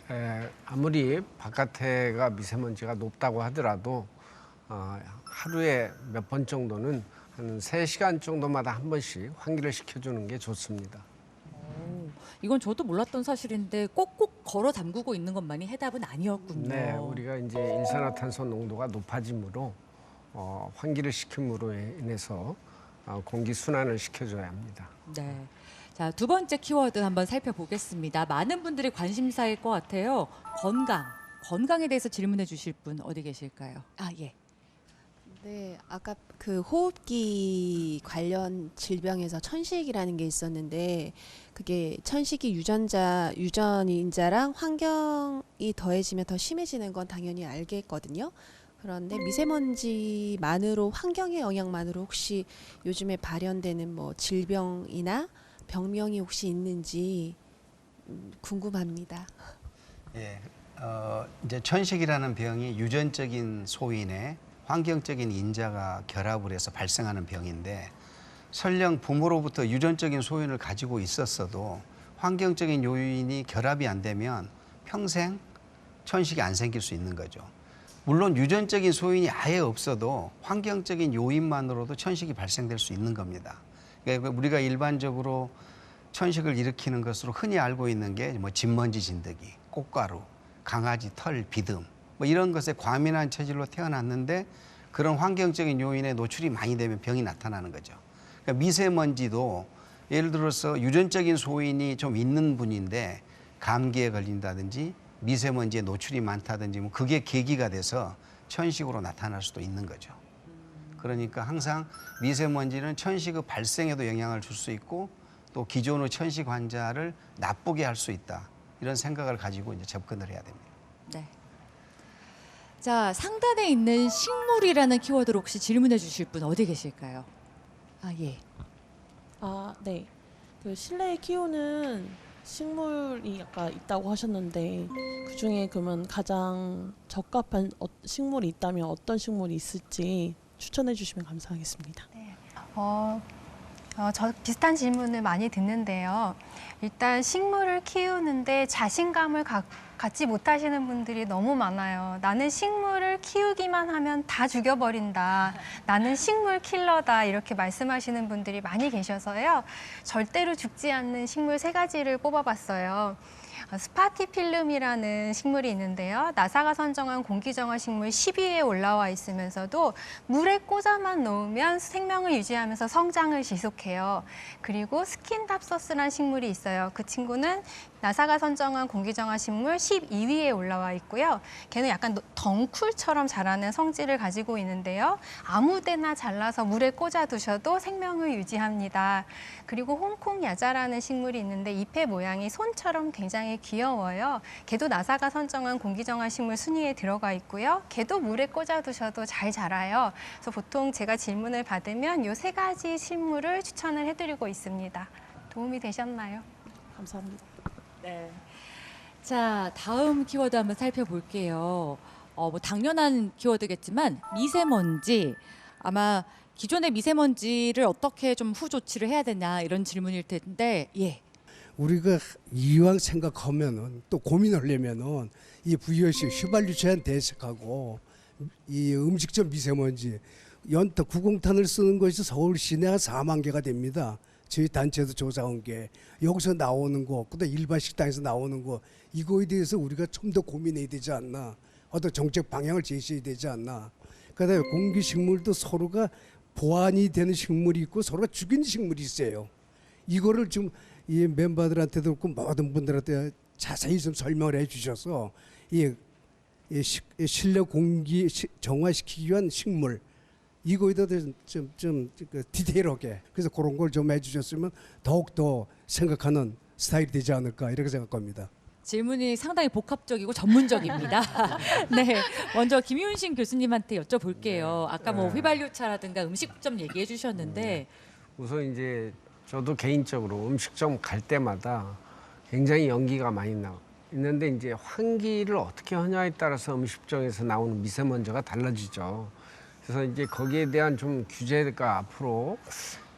아무리 바깥에가 미세먼지가 높다고 하더라도 하루에 몇 번 정도는 한 3시간 정도마다 한 번씩 환기를 시켜주는 게 좋습니다. 이건 저도 몰랐던 사실인데 꼭꼭 걸어 담그고 있는 것만이 해답은 아니었군요. 네, 우리가 이제 일산화탄소 농도가 높아지므로 환기를 시킴으로 인해서 공기 순환을 시켜줘야 합니다. 네. 자, 두 번째 키워드 한번 살펴보겠습니다. 많은 분들이 관심사일 것 같아요. 건강에 대해서 질문해 주실 분 어디 계실까요? 예. 네, 아까 그 호흡기 관련 질병에서 천식이라는 게 있었는데 그게 천식이 유전인자랑 환경이 더해지면 더 심해지는 건 당연히 알겠거든요. 그런데 미세먼지만으로 환경의 영향만으로 혹시 요즘에 발현되는 뭐 질병이나 병명이 혹시 있는지 궁금합니다. 예, 이제 천식이라는 병이 유전적인 소인의 환경적인 인자가 결합을 해서 발생하는 병인데 설령 부모로부터 유전적인 소인을 가지고 있었어도 환경적인 요인이 결합이 안 되면 평생 천식이 안 생길 수 있는 거죠. 물론 유전적인 소인이 아예 없어도 환경적인 요인만으로도 천식이 발생될 수 있는 겁니다. 그러니까 우리가 일반적으로 천식을 일으키는 것으로 흔히 알고 있는 게 뭐 진먼지 진드기, 꽃가루, 강아지 털, 비듬 뭐 이런 것에 과민한 체질로 태어났는데 그런 환경적인 요인에 노출이 많이 되면 병이 나타나는 거죠. 그러니까 미세먼지도 예를 들어서 유전적인 소인이 좀 있는 분인데 감기에 걸린다든지 미세먼지에 노출이 많다든지 뭐 그게 계기가 돼서 천식으로 나타날 수도 있는 거죠. 그러니까 항상 미세먼지는 천식의 발생에도 영향을 줄 수 있고 또 기존의 천식 환자를 나쁘게 할 수 있다. 이런 생각을 가지고 이제 접근을 해야 됩니다. 네. 자, 상단에 있는 식물이라는 키워드로 혹시 질문해 주실 분 어디 계실까요? 예. 네. 그 실내에 키우는 식물이 아까 있다고 하셨는데 그 중에 그러면 가장 적합한 식물이 있다면 어떤 식물이 있을지 추천해 주시면 감사하겠습니다. 네. 저 비슷한 질문을 많이 듣는데요. 일단 식물을 키우는데 자신감을 갖지 못하시는 분들이 너무 많아요. 나는 식물을 키우기만 하면 다 죽여버린다. 나는 식물 킬러다. 이렇게 말씀하시는 분들이 많이 계셔서요. 절대로 죽지 않는 식물 3가지를 뽑아봤어요. 스파티필름이라는 식물이 있는데요. 나사가 선정한 공기정화 식물 10위에 올라와 있으면서도 물에 꽂아만 놓으면 생명을 유지하면서 성장을 지속해요. 그리고 스킨답서스라는 식물이 있어요. 그 친구는 나사가 선정한 공기정화 식물 12위에 올라와 있고요. 걔는 약간 덩쿨처럼 자라는 성질을 가지고 있는데요. 아무 데나 잘라서 물에 꽂아 두셔도 생명을 유지합니다. 그리고 홍콩 야자라는 식물이 있는데 잎의 모양이 손처럼 굉장히 귀여워요. 걔도 나사가 선정한 공기정화 식물 순위에 들어가 있고요. 걔도 물에 꽂아 두셔도 잘 자라요. 그래서 보통 제가 질문을 받으면 이 3가지 식물을 추천을 해드리고 있습니다. 도움이 되셨나요? 감사합니다. 네. 자, 다음 키워드 한번 살펴볼게요. 뭐 당연한 키워드겠지만 미세먼지. 아마 기존의 미세먼지를 어떻게 좀 후조치를 해야 되냐 이런 질문일 텐데, 예. 우리가 이왕 생각하면은 또 고민하려면은 이 VOC 휘발유 제한 대책하고 이 음식점 미세먼지 연타 90톤을 쓰는 것이 서울 시내가 4만 개가 됩니다. 저희 단체에서 조사한 게 여기서 나오는 거, 그다음 일반 식당에서 나오는 거 이거에 대해서 우리가 좀 더 고민해야 되지 않나, 어떤 정책 방향을 제시해야 되지 않나. 그다음에 공기 식물도 서로가 보완이 되는 식물이 있고 서로가 죽이는 식물이 있어요. 이거를 좀 이 멤버들한테도 그렇고 모든 분들한테 자세히 좀 설명을 해주셔서 이 실내 공기 정화시키기 위한 식물 이거에 대해서 좀 디테일하게 그래서 그런 걸 좀 해주셨으면 더욱 더 생각하는 스타일이 되지 않을까 이렇게 생각합니다. 질문이 상당히 복합적이고 전문적입니다. 네, 먼저 김윤신 교수님한테 여쭤볼게요. 아까 뭐 휘발유차라든가 음식점 얘기해 주셨는데 우선 이제 저도 개인적으로 음식점 갈 때마다 굉장히 연기가 많이 있는데 이제 환기를 어떻게 하냐에 따라서 음식점에서 나오는 미세먼지가 달라지죠. 그래서 이제 거기에 대한 좀 규제가 앞으로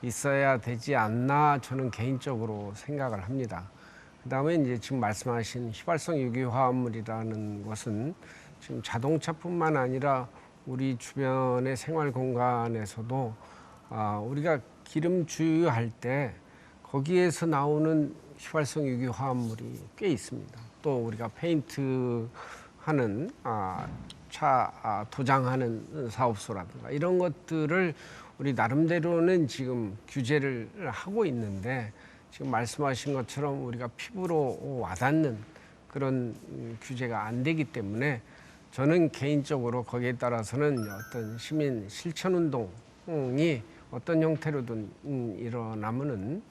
있어야 되지 않나 저는 개인적으로 생각을 합니다. 그다음에 이제 지금 말씀하신 휘발성 유기화합물이라는 것은 지금 자동차뿐만 아니라 우리 주변의 생활 공간에서도 우리가 기름 주유할 때 거기에서 나오는 휘발성 유기화합물이 꽤 있습니다. 또 우리가 페인트 하는 차 도장하는 사업소라든가 이런 것들을 우리 나름대로는 지금 규제를 하고 있는데 지금 말씀하신 것처럼 우리가 피부로 와닿는 그런 규제가 안 되기 때문에 저는 개인적으로 거기에 따라서는 어떤 시민 실천 운동이 어떤 형태로든 일어나면은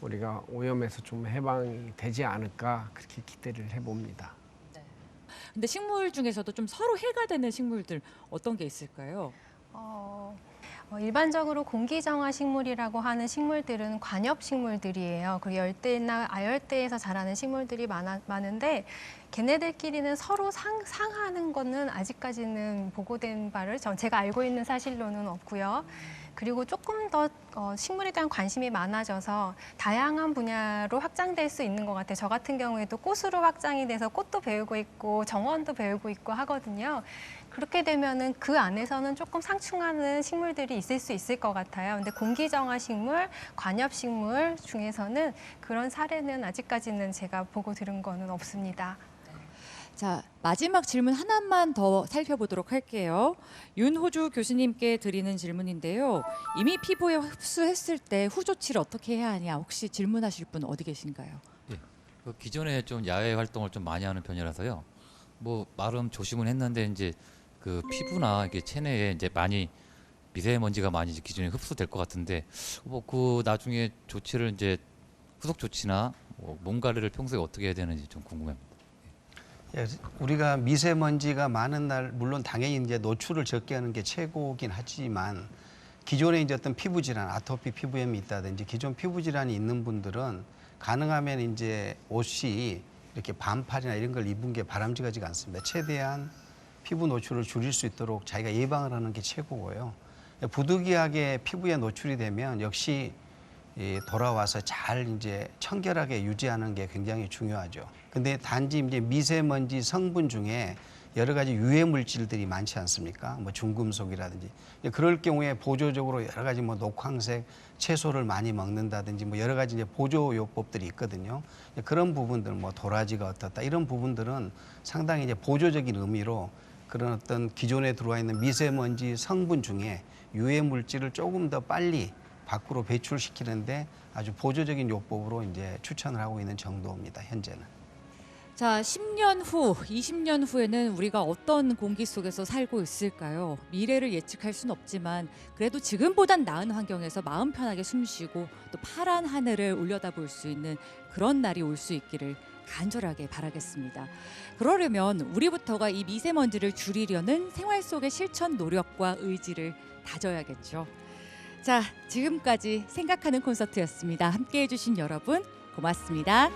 우리가 오염에서 좀 해방이 되지 않을까 그렇게 기대를 해봅니다. 근데 식물 중에서도 좀 서로 해가 되는 식물들 어떤 게 있을까요? 일반적으로 공기정화 식물이라고 하는 식물들은 관엽 식물들이에요. 그리고 열대나 아열대에서 자라는 식물들이 많은데 걔네들끼리는 서로 상하는 거는 아직까지는 보고된 바를 제가 알고 있는 사실로는 없고요. 그리고 조금 더 식물에 대한 관심이 많아져서 다양한 분야로 확장될 수 있는 것 같아요. 저 같은 경우에도 꽃으로 확장이 돼서 꽃도 배우고 있고 정원도 배우고 있고 하거든요. 그렇게 되면은 그 안에서는 조금 상충하는 식물들이 있을 수 있을 것 같아요. 근데 공기정화 식물, 관엽 식물 중에서는 그런 사례는 아직까지는 제가 보고 들은 거는 없습니다. 자, 마지막 질문 하나만 더 살펴보도록 할게요. 윤호주 교수님께 드리는 질문인데요. 이미 피부에 흡수했을 때 후조치를 어떻게 해야 하냐 혹시 질문하실 분 어디 계신가요? 네, 기존에 좀 야외 활동을 좀 많이 하는 편이라서요. 뭐 나름 조심은 했는데 이제 그 피부나 이게 체내에 이제 많이 미세먼지가 많이 이제 기존에 흡수될 것 같은데 뭐 그 나중에 조치를 이제 후속 조치나 몸 관리를 평소에 어떻게 해야 되는지 좀 궁금합니다. 우리가 미세먼지가 많은 날 물론 당연히 이제 노출을 적게 하는 게 최고긴 하지만 기존에 이제 어떤 피부 질환, 아토피 피부염이 있다든지 기존 피부 질환이 있는 분들은 가능하면 이제 옷이 이렇게 반팔이나 이런 걸 입은 게 바람직하지가 않습니다. 최대한 피부 노출을 줄일 수 있도록 자기가 예방을 하는 게 최고고요. 부득이하게 피부에 노출이 되면 역시 돌아와서 잘 이제 청결하게 유지하는 게 굉장히 중요하죠. 근데 단지 이제 미세먼지 성분 중에 여러 가지 유해 물질들이 많지 않습니까? 뭐 중금속이라든지 그럴 경우에 보조적으로 여러 가지 뭐 녹황색 채소를 많이 먹는다든지 뭐 여러 가지 이제 보조요법들이 있거든요. 그런 부분들 뭐 도라지가 어떻다 이런 부분들은 상당히 이제 보조적인 의미로 그런 어떤 기존에 들어와 있는 미세먼지 성분 중에 유해 물질을 조금 더 빨리 밖으로 배출시키는데 아주 보조적인 요법으로 이제 추천을 하고 있는 정도입니다. 현재는. 자, 10년 후, 20년 후에는 우리가 어떤 공기 속에서 살고 있을까요? 미래를 예측할 수는 없지만 그래도 지금보단 나은 환경에서 마음 편하게 숨쉬고 또 파란 하늘을 올려다볼 수 있는 그런 날이 올 수 있기를 간절하게 바라겠습니다. 그러려면 우리부터가 이 미세먼지를 줄이려는 생활 속의 실천 노력과 의지를 다져야겠죠. 자, 지금까지 생각하는 콘서트였습니다. 함께해 주신 여러분 고맙습니다.